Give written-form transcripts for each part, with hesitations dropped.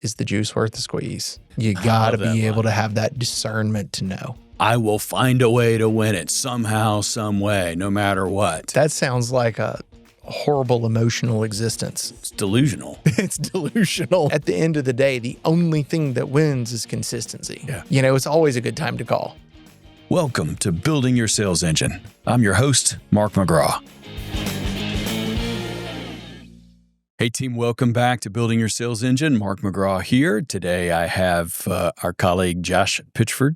is the juice worth the squeeze? You got to be able to have that discernment to know. I will find a way to win it somehow, some way, no matter what. That sounds like a horrible emotional existence. It's delusional. It's delusional. At the end of the day, the only thing that wins is consistency. Yeah. It's always a good time to call. Welcome to Building Your Sales Engine. I'm your host, Mark McGraw. Hey team, welcome back to Building Your Sales Engine. Mark McGraw here. Today I have our colleague Josh Pitchford.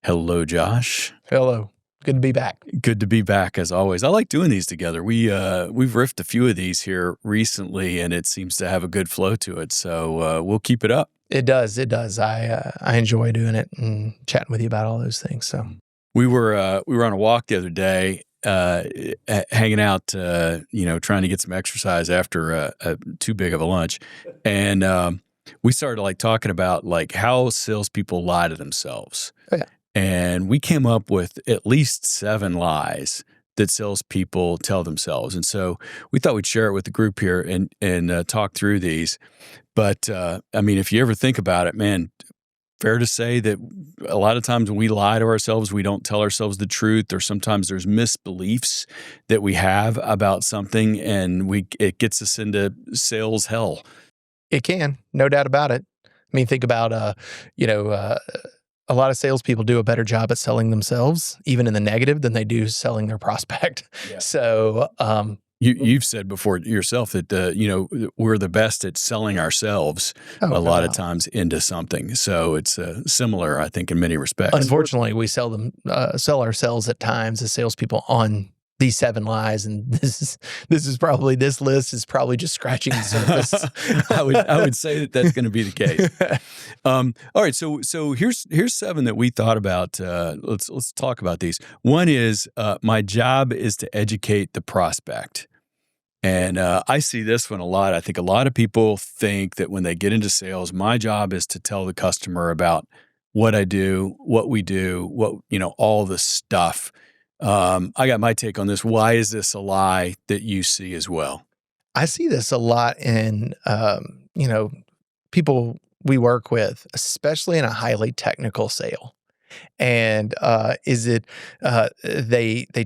Hello, Josh. Hello. Good to be back. Good to be back as always. I like doing these together. We've riffed a few of these here recently, and it seems to have a good flow to it. So we'll keep it up. It does. It does. I enjoy doing it and chatting with you about all those things. So we were on a walk the other day, hanging out, trying to get some exercise after too big of a lunch, and we started talking about how salespeople lie to themselves. Oh, yeah. And we came up with at least 7 lies that salespeople tell themselves. And so we thought we'd share it with the group here and talk through these. But if you ever think about it, man, fair to say that a lot of times when we lie to ourselves, we don't tell ourselves the truth, or sometimes there's misbeliefs that we have about something, and it gets us into sales hell. It can, no doubt about it. Think about, a lot of salespeople do a better job at selling themselves, even in the negative, than they do selling their prospect. Yeah. So, you've said before yourself that we're the best at selling ourselves a lot of times into something. So it's similar, I think, in many respects. Unfortunately, we sell ourselves at times as salespeople on these 7 lies, and this list is probably just scratching the surface. I would say that's going to be the case. All right, so here's 7 that we thought about. Let's talk about these. One is my job is to educate the prospect, and I see this one a lot. I think a lot of people think that when they get into sales, my job is to tell the customer about what I do, what we do, all the stuff. I got my take on this. Why is this a lie that you see as well? I see this a lot in, people we work with, especially in a highly technical sale. And they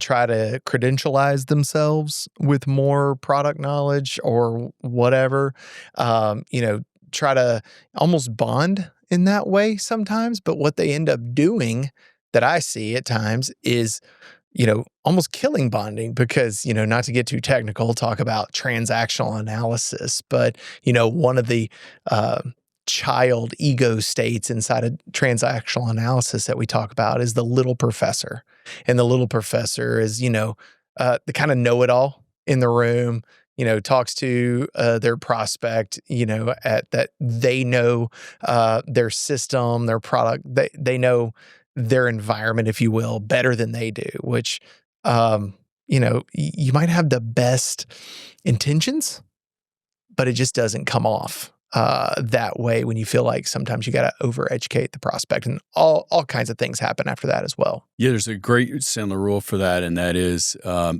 try to credentialize themselves with more product knowledge or whatever, try to almost bond in that way sometimes. But what they end up doing that I see at times is almost killing bonding, because, not to get too technical, talk about transactional analysis, but, one of the child ego states inside of transactional analysis that we talk about is the little professor. And the little professor is, the kind of know-it-all in the room, talks to their prospect, at that they know their system, their product, they know their environment, if you will, better than they do, which, you might have the best intentions, but it just doesn't come off that way when you feel like sometimes you got to overeducate the prospect, and all kinds of things happen after that as well. Yeah, there's a great Sandler rule for that, and that is,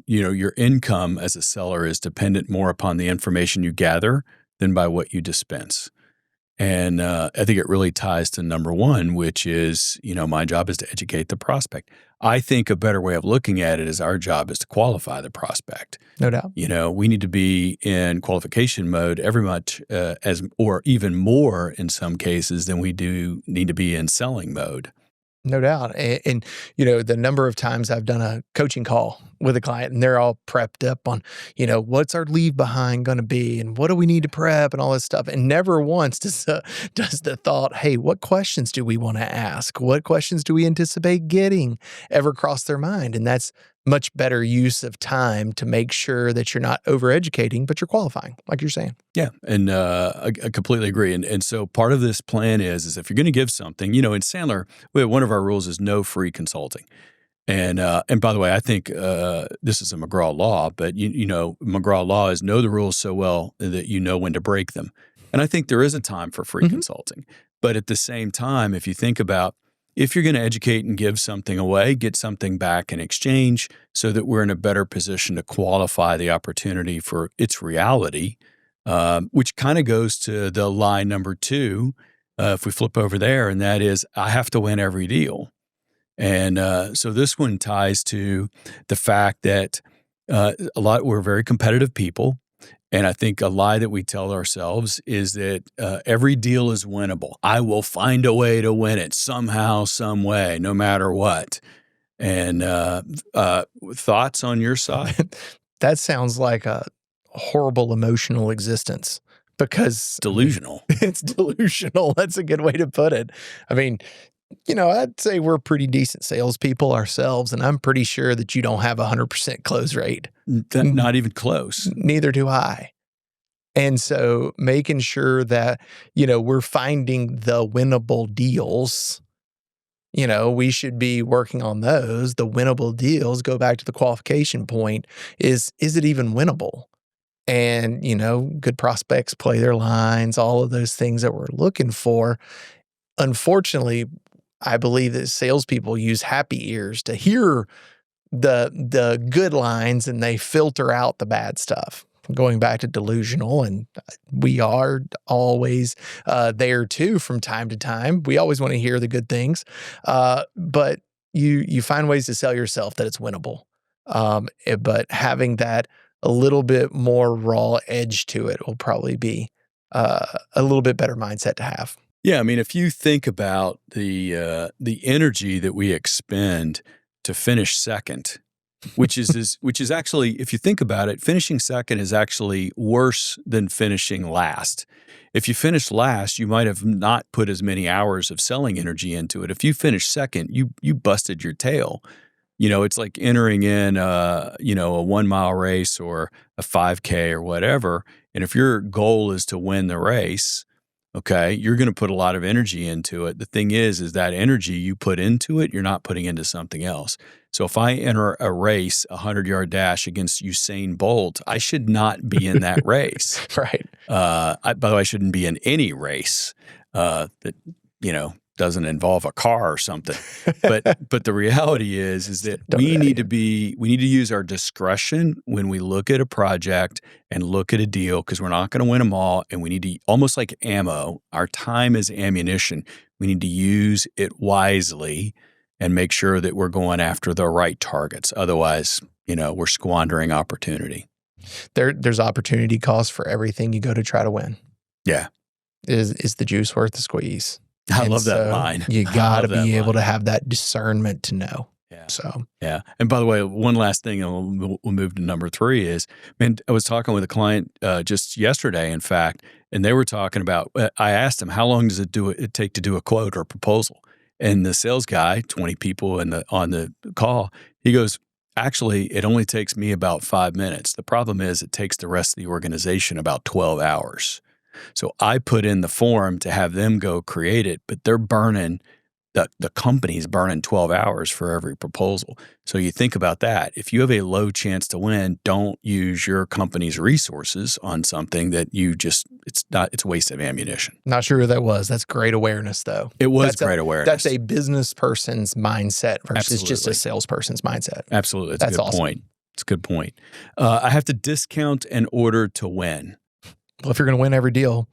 your income as a seller is dependent more upon the information you gather than by what you dispense. And I think it really ties to number 1, which is, my job is to educate the prospect. I think a better way of looking at it is our job is to qualify the prospect. No doubt. We need to be in qualification mode every much or even more in some cases than we do need to be in selling mode. No doubt. And, the number of times I've done a coaching call with a client and they're all prepped up on, what's our leave behind going to be and what do we need to prep and all this stuff. And never once does the thought, hey, what questions do we want to ask? What questions do we anticipate getting ever cross their mind? And that's much better use of time to make sure that you're not overeducating, but you're qualifying, like you're saying. Yeah. And I completely agree. And so part of this plan is if you're going to give something, in Sandler, one of our rules is no free consulting. And by the way, I think this is a McGraw law, but McGraw law is know the rules so well that you know when to break them. And I think there is a time for free consulting. But at the same time, if you think about if you're going to educate and give something away, get something back in exchange so that we're in a better position to qualify the opportunity for its reality, which kind of goes to the lie number 2, if we flip over there, and that is, I have to win every deal. And so this one ties to the fact that we're very competitive people. And I think a lie that we tell ourselves is that every deal is winnable. I will find a way to win it somehow, some way, no matter what. And thoughts on your side? That sounds like a horrible emotional existence, because Delusional. it's delusional. That's a good way to put it. I mean, I'd say we're pretty decent salespeople ourselves, and I'm pretty sure that you don't have 100% close rate. Not even close. Neither do I. And so making sure that, we're finding the winnable deals, we should be working on those. The winnable deals, go back to the qualification point, is it even winnable? And, good prospects play their lines, all of those things that we're looking for. Unfortunately, I believe that salespeople use happy ears to hear the good lines, and they filter out the bad stuff. Going back to delusional, and we are always there too from time to time. We always want to hear the good things, but you find ways to sell yourself that it's winnable. But having that a little bit more raw edge to it will probably be a little bit better mindset to have. Yeah, I mean, if you think about the energy that we expend to finish second, which is actually, if you think about it, finishing second is actually worse than finishing last. If you finish last, you might have not put as many hours of selling energy into it. If you finish second, you busted your tail. It's like entering in a 1 mile race or a 5K or whatever. And if your goal is to win the race, okay, you're going to put a lot of energy into it. The thing is that energy you put into it, you're not putting into something else. So if I enter a race, a 100-yard dash against Usain Bolt, I should not be in that race. Right. By the way, I shouldn't be in any race that, doesn't involve a car or something. But the reality is that we need to use our discretion when we look at a project and look at a deal, because we're not going to win them all. And we need to, almost like ammo, our time is ammunition. We need to use it wisely and make sure that we're going after the right targets. Otherwise, we're squandering opportunity. There's opportunity cost for everything you go to try to win. Yeah. Is the juice worth the squeeze? I love that line. You got to be able to have that discernment to know. Yeah. So, yeah. And by the way, one last thing, and we'll move to number 3 is, I was talking with a client just yesterday, in fact, and they were talking about, I asked them, how long does it take to do a quote or a proposal? And the sales guy, 20 people on the call, he goes, actually, it only takes me about 5 minutes. The problem is it takes the rest of the organization about 12 hours. So I put in the form to have them go create it, but they're burning, the company's burning 12 hours for every proposal. So you think about that. If you have a low chance to win, don't use your company's resources on something that it's a waste of ammunition. Not sure who that was. That's great awareness, though. It was great awareness. That's a business person's mindset versus just a salesperson's mindset. Absolutely. That's a good awesome. point. It's a good point. I have to discount in order to win. Well, if you're going to win every deal,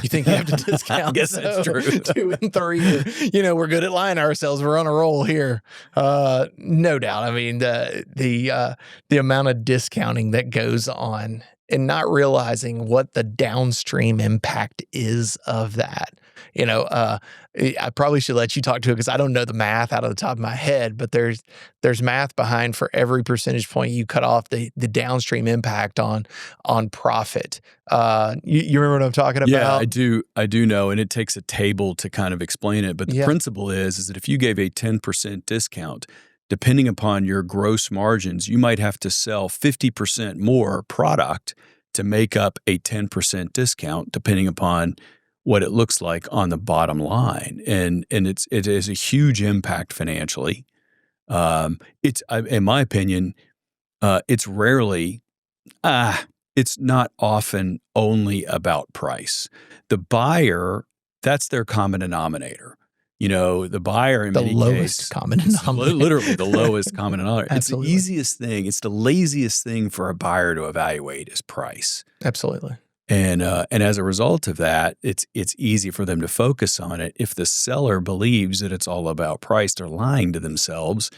you think you have to discount. I guess that's true. 2 and 3, we're good at lying to ourselves. We're on a roll here. No doubt. I mean, the amount of discounting that goes on and not realizing what the downstream impact is of that. I probably should let you talk to it because I don't know the math out of the top of my head, but there's math behind for every percentage point you cut off the downstream impact on profit. You remember what I'm talking about? Yeah, I do know, and it takes a table to kind of explain it. But the principle is that if you gave a 10% discount, depending upon your gross margins, you might have to sell 50% more product to make up a 10% discount, depending upon what it looks like on the bottom line. And it is a huge impact financially. It's, in my opinion, it's rarely, it's not often only about price. The buyer, that's their common denominator. The buyer in many cases, lowest common denominator. Literally the lowest common denominator. It's the Absolutely. easiest thing. It's the laziest thing for a buyer to evaluate is price. Absolutely. And as a result of that, it's easy for them to focus on it. If the seller believes that it's all about price, they're lying to themselves.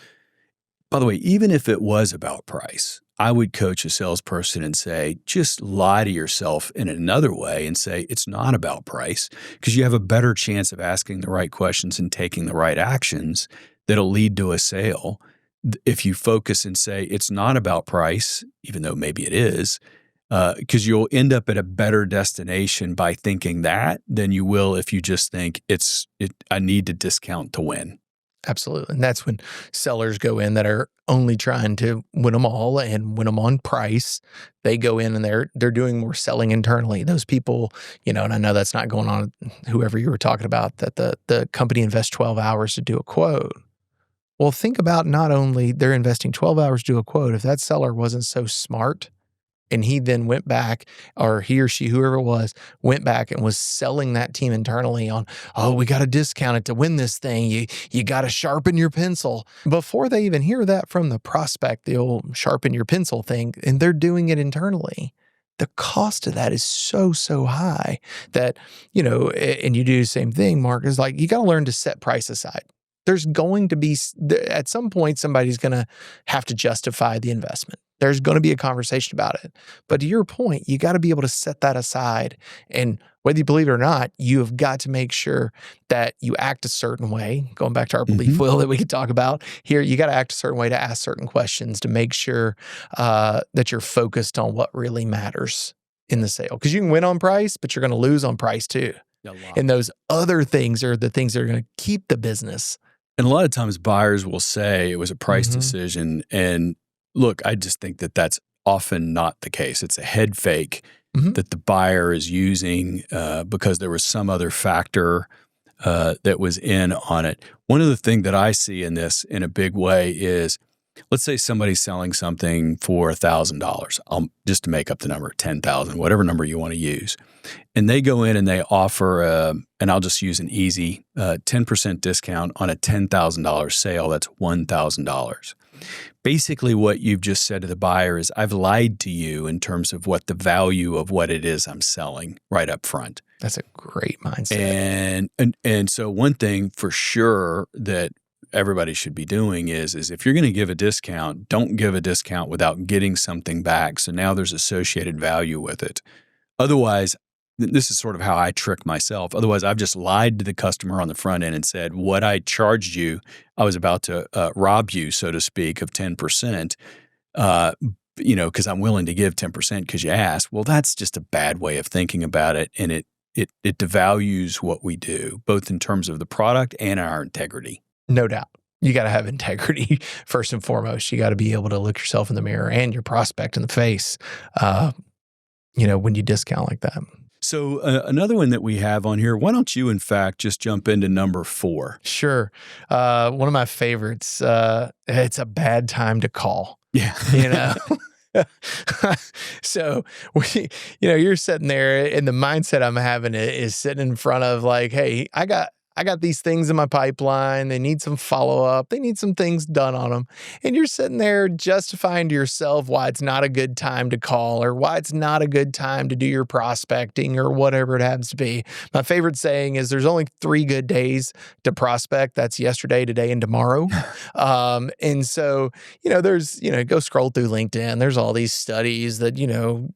By the way, even if it was about price, I would coach a salesperson and say, just lie to yourself in another way and say, it's not about price, because you have a better chance of asking the right questions and taking the right actions that'll lead to a sale. If you focus and say, it's not about price, even though maybe it is, because you'll end up at a better destination by thinking that than you will if you just think I need to discount to win. Absolutely. And that's when sellers go in that are only trying to win them all and win them on price. They go in and they're doing more selling internally. Those people, and I know that's not going on, whoever you were talking about, that the company invests 12 hours to do a quote. Well, think about not only they're investing 12 hours to do a quote, if that seller wasn't so smart and he then went back, or he or she, whoever it was, went back and was selling that team internally on, oh, we got to discount it to win this thing. You got to sharpen your pencil. Before they even hear that from the prospect, the old sharpen your pencil thing, and they're doing it internally. The cost of that is so high that, and you do the same thing, Mark, is like, you got to learn to set price aside. There's going to be, at some point, somebody's going to have to justify the investment. There's going to be a conversation about it. But to your point, you got to be able to set that aside. And whether you believe it or not, you have got to make sure that you act a certain way. Going back to our belief wheel that we could talk about here, you got to act a certain way to ask certain questions to make sure that you're focused on what really matters in the sale. Because you can win on price, but you're going to lose on price too. And those other things are the things that are going to keep the business. And a lot of times buyers will say it was a price decision. And look, I just think that that's often not the case. It's a head fake that the buyer is using because there was some other factor that was in on it. One of the things that I see in this in a big way is, let's say somebody's selling something for $1,000, just to make up the number, 10,000, whatever number you want to use. And they go in and they offer, and I'll just use an easy 10% discount on a $10,000 sale. That's $1,000. Basically, what you've just said to the buyer is, I've lied to you in terms of what the value of what it is I'm selling right up front. That's a great mindset. And so one thing for sure that everybody should be doing is if you're going to give a discount, don't give a discount without getting something back. So now there's associated value with it. Otherwise, this is sort of how I trick myself. Otherwise, I've just lied to the customer on the front end and said, what I charged you, I was about to rob you, so to speak, of 10%, because I'm willing to give 10% because you asked. Well, that's just a bad way of thinking about it. And it devalues what we do, both in terms of the product and our integrity. No doubt. You got to have integrity first and foremost. You got to be able to look yourself in the mirror and your prospect in the face, when you discount like that. So another one that we have on here, why don't you, in fact, just jump into number 4? Sure. One of my favorites, it's a bad time to call. Yeah. So, you're sitting there and the mindset I'm having is sitting in front of like, hey, I got these things in my pipeline. They need some follow-up. They need some things done on them. And you're sitting there justifying to yourself why it's not a good time to call or why it's not a good time to do your prospecting or whatever it happens to be. My favorite saying is there's only 3 good days to prospect. That's yesterday, today, and tomorrow. And so, there's, go scroll through LinkedIn. There's all these studies that,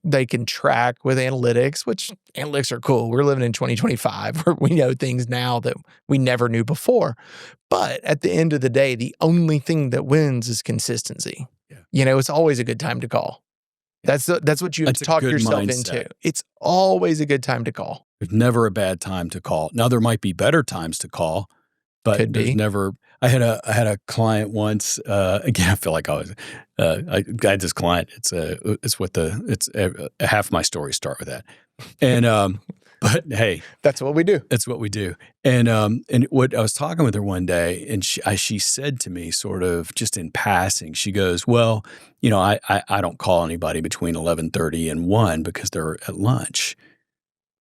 they can track with analytics, which analytics are cool. We're living in 2025 where we know things now that we never knew before. But at the end of the day, the only thing that wins is consistency. Yeah. It's always a good time to call. That's what you have to talk yourself into. It's always a good time to call. There's never a bad time to call. Now, there might be better times to call, but there's never. I had a client once. Again, I feel like I had this client. It's half my stories start with that, and but hey, that's what we do. That's what we do. And what I was talking with her one day, and she said to me, sort of just in passing, she goes, "Well, I don't call anybody between 11:30 and 1 because they're at lunch."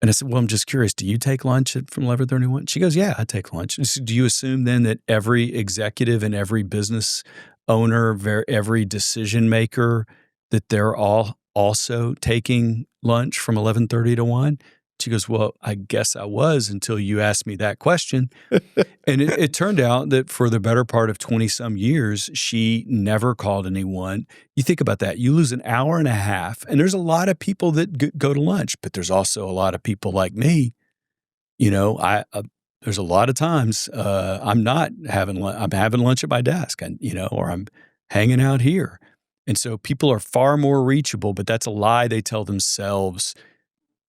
And I said, well, I'm just curious, do you take lunch from 11:30 to 1? She goes, yeah, I take lunch. I said, do you assume then that every executive and every business owner, every decision maker, that they're all also taking lunch from 11:30 to 1? She goes, well, I guess I was until you asked me that question. And it turned out that for the better part of 20-some years, she never called anyone. You think about that. You lose an hour and a half. And there's a lot of people that go to lunch, but there's also a lot of people like me. There's a lot of times I'm not having lunch. I'm having lunch at my desk, and or I'm hanging out here. And so people are far more reachable, but that's a lie they tell themselves.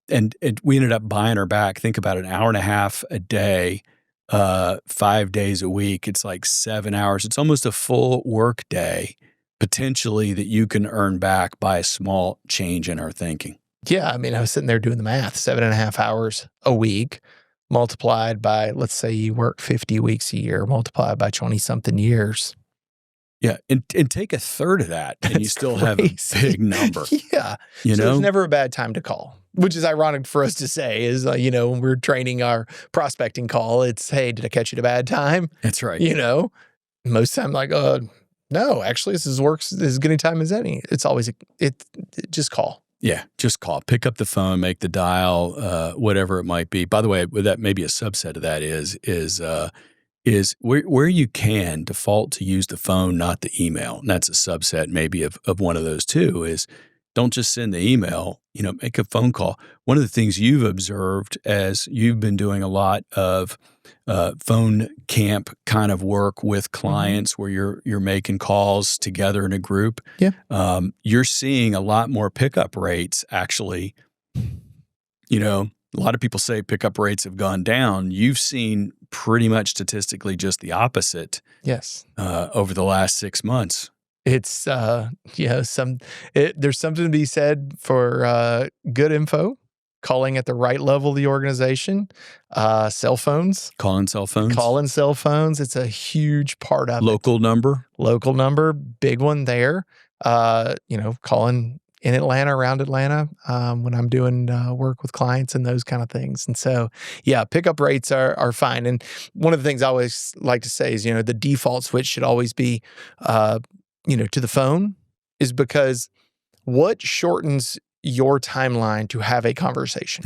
And we ended up buying her back. Think about it, an hour and a half a day, 5 days a week. It's like 7 hours. It's almost a full work day, potentially, that you can earn back by a small change in her thinking. Yeah. I mean, I was sitting there doing the math, 7.5 hours a week multiplied by, let's say you work 50 weeks a year, multiplied by 20-something years. Yeah, and take a third of that, and you still have a big number. Yeah. So there's never a bad time to call, which is ironic for us to say is, when we're training our prospecting call, it's, hey, did I catch you at a bad time? That's right. Most time like, no, actually, this works as good a time as any. It's always, just call. Yeah, just call. Pick up the phone, make the dial, whatever it might be. By the way, that maybe a subset of that is where you can default to use the phone, not the email. And that's a subset maybe of one of those two is don't just send the email, make a phone call. One of the things you've observed as you've been doing a lot of phone camp kind of work with clients where you're making calls together in a group. Yeah. You're seeing a lot more pickup rates actually. A lot of people say pickup rates have gone down. You've seen pretty much statistically just the opposite. Yes. Over the last 6 months. It's, there's something to be said for good info, calling at the right level of the organization, cell phones. Calling cell phones. It's a huge part of Local number, big one there. Calling in Atlanta, around Atlanta, when I'm doing work with clients and those kind of things. And so, yeah, pickup rates are fine. And one of the things I always like to say is, the default switch should always be, to the phone, is because what shortens your timeline to have a conversation?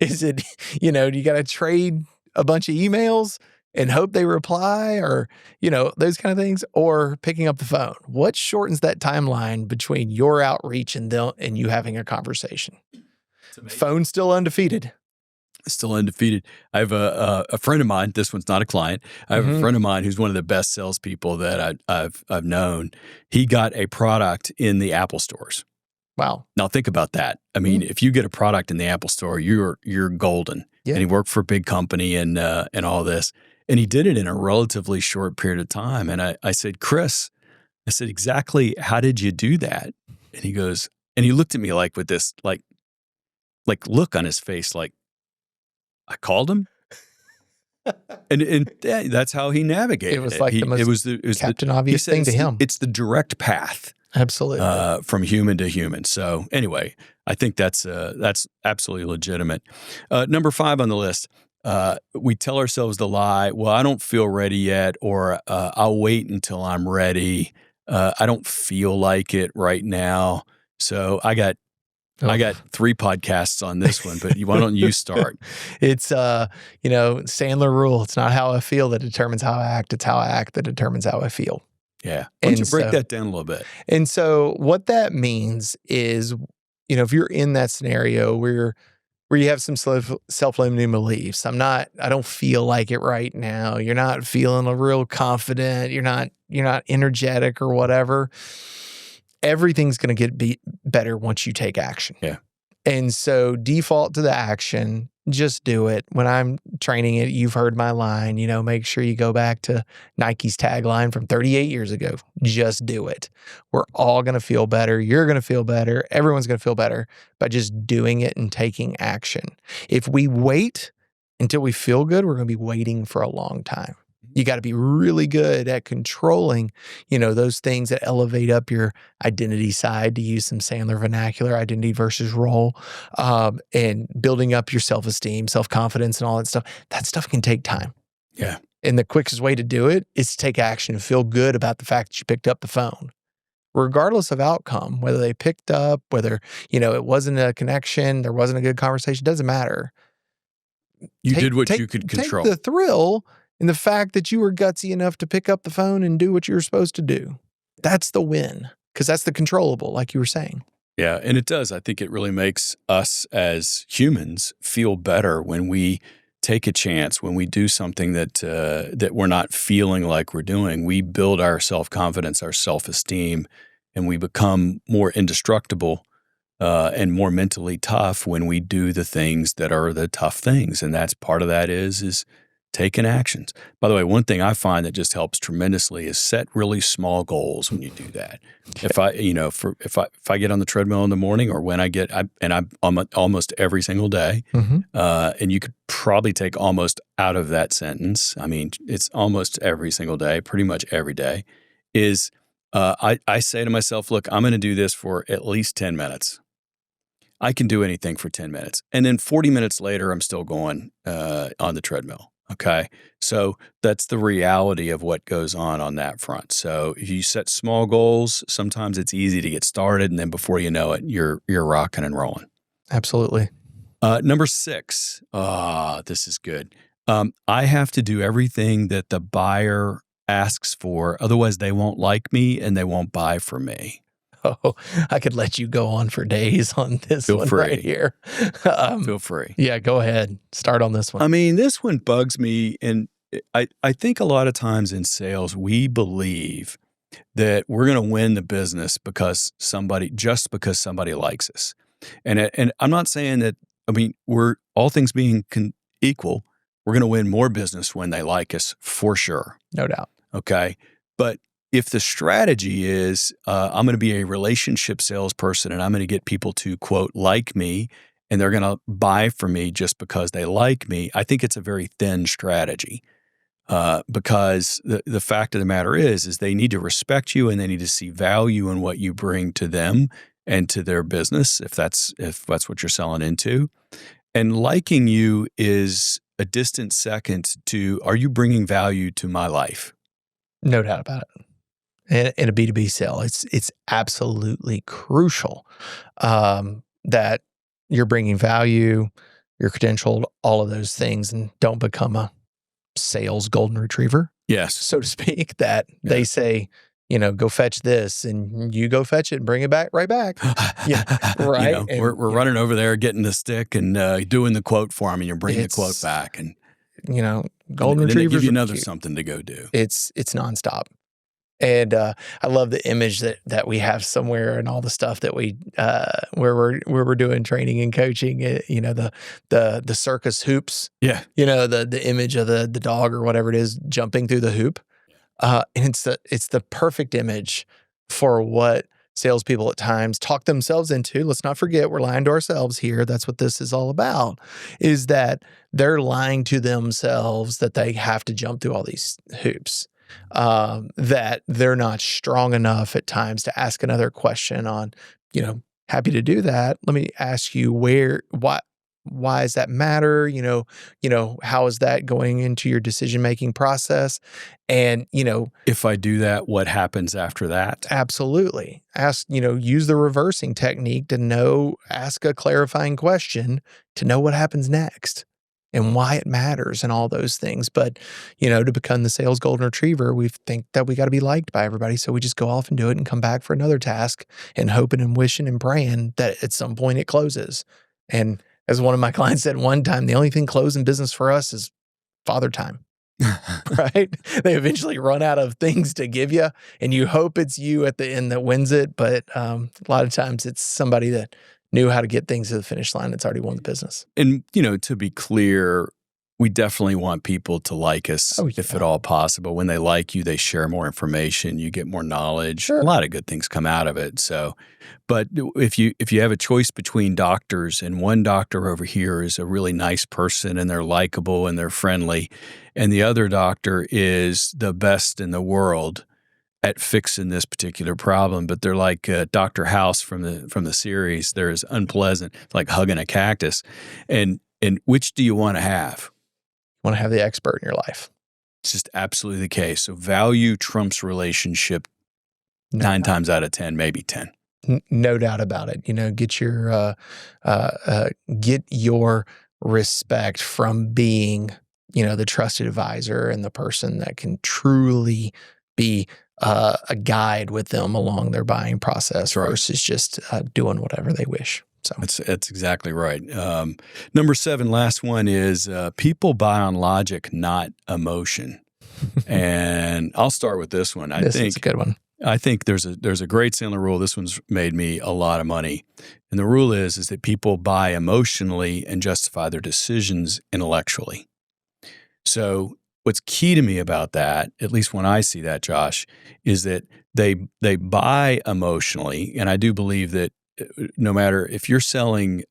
Is it, you got to trade a bunch of emails and hope they reply, or, those kind of things, or picking up the phone? What shortens that timeline between your outreach and you having a conversation? Phone's still undefeated. Still undefeated. I have a friend of mine. This one's not a client. I have a friend of mine who's one of the best salespeople that I've known. He got a product in the Apple stores. Wow. Now think about that. I mean, if you get a product in the Apple store, you're golden. Yeah. And he worked for a big company and all this. And he did it in a relatively short period of time. And I said, Chris, exactly how did you do that? And he goes, and he looked at me like with this like look on his face, like, I called him. and that's how he navigated it. It was like the most Captain Obvious thing to him. It's the direct path. Absolutely. From human to human. So anyway, I think that's absolutely legitimate. Number 5 on the list, we tell ourselves the lie, well, I don't feel ready yet, or I'll wait until I'm ready. I don't feel like it right now. So I got 3 podcasts on this one, but why don't you start? It's, Sandler rule. It's not how I feel that determines how I act. It's how I act that determines how I feel. Yeah. Why don't you break that down a little bit? And so what that means is, if you're in that scenario where you have some self-limiting beliefs, I don't feel like it right now. You're not feeling real confident. You're not energetic or whatever. Everything's going to get better once you take action. Yeah. And so default to the action, just do it. When I'm training it, you've heard my line, make sure you go back to Nike's tagline from 38 years ago. Just do it. We're all going to feel better. You're going to feel better. Everyone's going to feel better by just doing it and taking action. If we wait until we feel good, we're going to be waiting for a long time. You got to be really good at controlling, those things that elevate up your identity side, to use some Sandler vernacular, identity versus role, and building up your self-esteem, self-confidence, and all that stuff. That stuff can take time. Yeah. And the quickest way to do it is to take action and feel good about the fact that you picked up the phone. regardless of outcome, whether they picked up, whether, it wasn't a connection, there wasn't a good conversation, doesn't matter. You did what you could control. Take the thrill in the fact that you were gutsy enough to pick up the phone and do what you were supposed to do. That's the win, because that's the controllable, like you were saying. Yeah, and it does. I think it really makes us as humans feel better when we take a chance, when we do something that we're not feeling like we're doing. We build our self-confidence, our self-esteem, and we become more indestructible and more mentally tough when we do the things that are the tough things. And that's part of that is taking actions. By the way, one thing I find that just helps tremendously is set really small goals when you do that. If I get on the treadmill in the morning, or when I'm almost every single day, and you could probably take almost out of that sentence. I mean, it's almost every single day, pretty much every day, is I say to myself, look, I'm going to do this for at least 10 minutes. I can do anything for 10 minutes. And then 40 minutes later, I'm still going on the treadmill. Okay. So that's the reality of what goes on that front. So if you set small goals, sometimes it's easy to get started. And then before you know it, you're rocking and rolling. Absolutely. Number 6. This is good. I have to do everything that the buyer asks for. Otherwise, they won't like me and they won't buy from me. Oh, I could let you go on for days on this Feel one free. right here. Feel free. Yeah, go ahead. Start on this one. I mean, this one bugs me. And I think a lot of times in sales, we believe that we're going to win the business because somebody likes us. And I'm not saying that, we're all things being equal, we're going to win more business when they like us for sure. No doubt. Okay. But if the strategy is I'm going to be a relationship salesperson and I'm going to get people to, quote, like me, and they're going to buy from me just because they like me, I think it's a very thin strategy because the fact of the matter is they need to respect you and they need to see value in what you bring to them and to their business, if that's what you're selling into. And liking you is a distant second to, are you bringing value to my life? No doubt about it. In a B2B sale, it's absolutely crucial that you're bringing value, you're credentialed, all of those things, and don't become a sales golden retriever, yes, so to speak, that they say, go fetch this, and you go fetch it and bring it back right back. Yeah, right. We're running over there, getting the stick and doing the quote for them, and you're bringing the quote back, and golden retrievers. They give you another something to go do. It's nonstop. And I love the image that we have somewhere and all the stuff that we where we're doing training and coaching. The circus hoops. Yeah. The image of the dog or whatever it is jumping through the hoop. And it's the perfect image for what salespeople at times talk themselves into. Let's not forget, we're lying to ourselves here. That's what this is all about, is that they're lying to themselves that they have to jump through all these hoops. That they're not strong enough at times to ask another question on, happy to do that. Let me ask you why does that matter? How is that going into your decision-making process? And, if I do that, what happens after that? Absolutely. Ask, use the reversing technique to ask a clarifying question to know what happens next and why it matters and all those things. But, to become the sales golden retriever, we think that we got to be liked by everybody. So we just go off and do it and come back for another task and hoping and wishing and praying that at some point it closes. And as one of my clients said one time, the only thing closing business for us is father time. Right? They eventually run out of things to give you, and you hope it's you at the end that wins it. But a lot of times it's somebody that knew how to get things to the finish line that's already won the business. And, to be clear, we definitely want people to like us if at all possible. When they like you, they share more information, you get more knowledge. Sure. A lot of good things come out of it. So, but if you have a choice between doctors, and one doctor over here is a really nice person and they're likable and they're friendly, and the other doctor is the best in the world at fixing this particular problem, but they're like Dr. House from the series. They're as unpleasant, like hugging a cactus. And which do you want to have? You want to have the expert in your life. It's just absolutely the case. So value trumps relationship 9 times out of 10, maybe 10. No doubt about it. Get your respect from being, the trusted advisor and the person that can truly be a guide with them along their buying process versus just doing whatever they wish. So that's exactly right. Number 7, last one is people buy on logic, not emotion. And I'll start with this one. This is a good one. I think there's a great Sandler rule. This one's made me a lot of money. And the rule is that people buy emotionally and justify their decisions intellectually. So what's key to me about that, at least when I see that, Josh, is that they buy emotionally. And I do believe that no matter if you're selling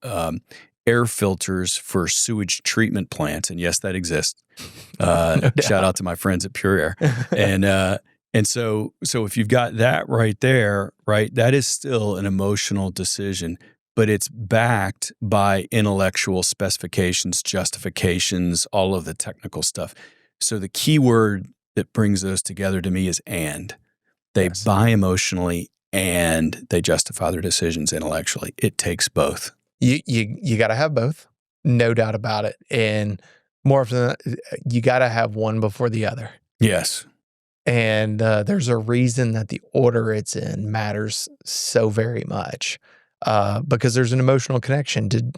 air filters for sewage treatment plants, and yes, that exists. Shout out to my friends at Pure Air. And so if you've got that right there, right, that is still an emotional decision, but it's backed by intellectual specifications, justifications, all of the technical stuff. So the key word that brings those together to me is and. They buy emotionally and they justify their decisions intellectually. It takes both. You got to have both, no doubt about it. And more often than not, you got to have one before the other. Yes. And there's a reason that the order it's in matters so very much because there's an emotional connection to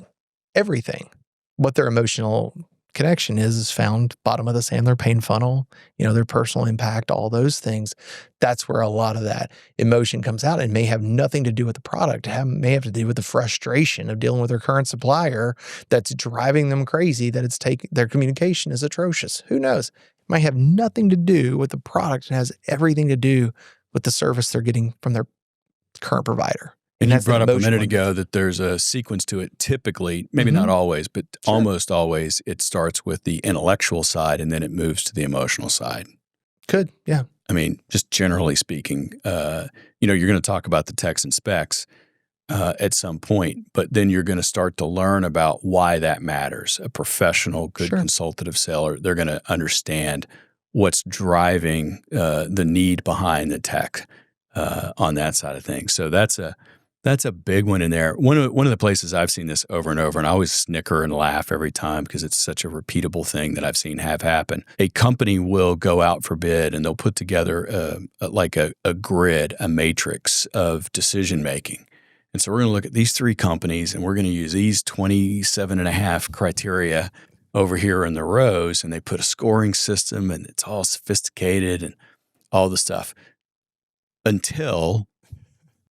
everything. What their emotional connection is found bottom of the Sandler pain funnel, their personal impact, all those things. That's where a lot of that emotion comes out and may have nothing to do with the product. May have to do with the frustration of dealing with their current supplier that's driving them crazy, that their communication is atrocious. Who knows? It might have nothing to do with the product. It has everything to do with the service they're getting from their current provider. And you brought up a minute ago that there's a sequence to it. Typically, maybe not always, but almost always, it starts with the intellectual side and then it moves to the emotional side. Could, yeah. I mean, just generally speaking, you're going to talk about the techs and specs at some point, but then you're going to start to learn about why that matters. A professional, good consultative seller, they're going to understand what's driving the need behind the tech on that side of things. So that's a big one in there. One of the places I've seen this over and over, and I always snicker and laugh every time because it's such a repeatable thing that I've seen have happen. A company will go out for bid and they'll put together a grid, a matrix of decision making. And so we're going to look at these 3 companies and we're going to use these 27 and a half criteria over here in the rows, and they put a scoring system and it's all sophisticated and all the stuff until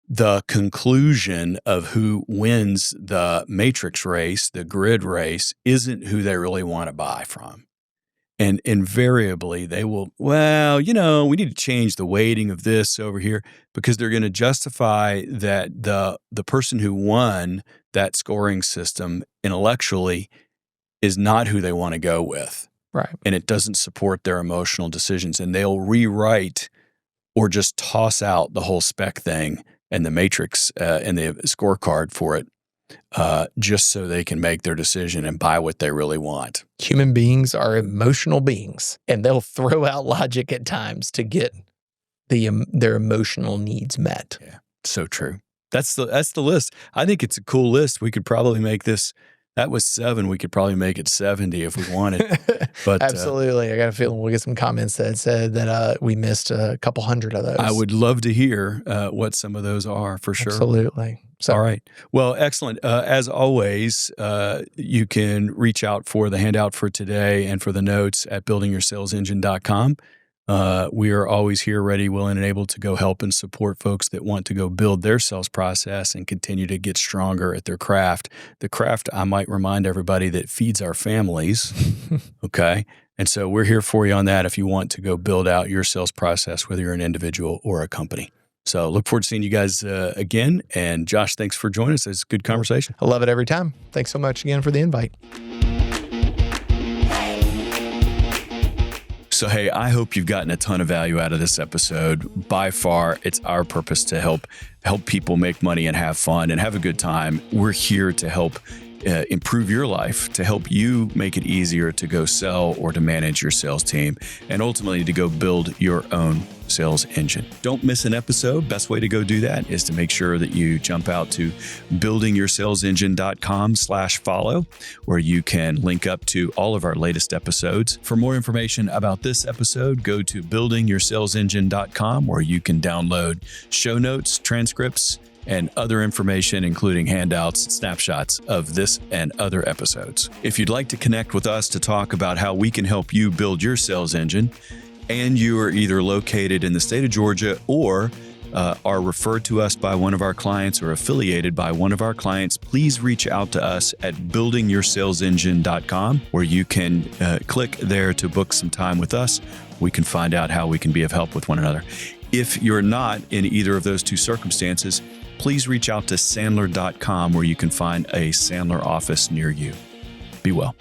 the conclusion of who wins the matrix race, the grid race, isn't who they really want to buy from. And invariably they will, we need to change the weighting of this over here because they're going to justify that the person who won that scoring system intellectually is not who they want to go with. Right. And it doesn't support their emotional decisions. And they'll rewrite or just toss out the whole spec thing and the matrix and the scorecard for it just so they can make their decision and buy what they really want. Human beings are emotional beings, and they'll throw out logic at times to get their emotional needs met. Yeah, so true. That's the list. I think it's a cool list. We could probably make this. That was 7. We could probably make it 70 if we wanted. But absolutely. I got a feeling we'll get some comments that said that we missed a couple hundred of those. I would love to hear what some of those are for sure. Absolutely. So, all right. Well, excellent. As always, you can reach out for the handout for today and for the notes at buildingyoursalesengine.com. We are always here, ready, willing, and able to go help and support folks that want to go build their sales process and continue to get stronger at their craft. The craft, I might remind everybody, that feeds our families. Okay. And so we're here for you on that if you want to go build out your sales process, whether you're an individual or a company. So look forward to seeing you guys again. And Josh, thanks for joining us. It's a good conversation. I love it every time. Thanks so much again for the invite. So, hey, I hope you've gotten a ton of value out of this episode. By far, it's our purpose to help people make money and have fun and have a good time. We're here to help improve your life, to help you make it easier to go sell or to manage your sales team, and ultimately to go build your own sales engine. Don't miss an episode. Best way to go do that is to make sure that you jump out to buildingyoursalesengine.com/follow, where you can link up to all of our latest episodes. For more information about this episode, go to buildingyoursalesengine.com, where you can download show notes, transcripts, and other information, including handouts and snapshots of this and other episodes. If you'd like to connect with us to talk about how we can help you build your sales engine, and you are either located in the state of Georgia or are referred to us by one of our clients or affiliated by one of our clients, please reach out to us at buildingyoursalesengine.com, where you can click there to book some time with us. We can find out how we can be of help with one another. If you're not in either of those two circumstances, please reach out to Sandler.com, where you can find a Sandler office near you. Be well.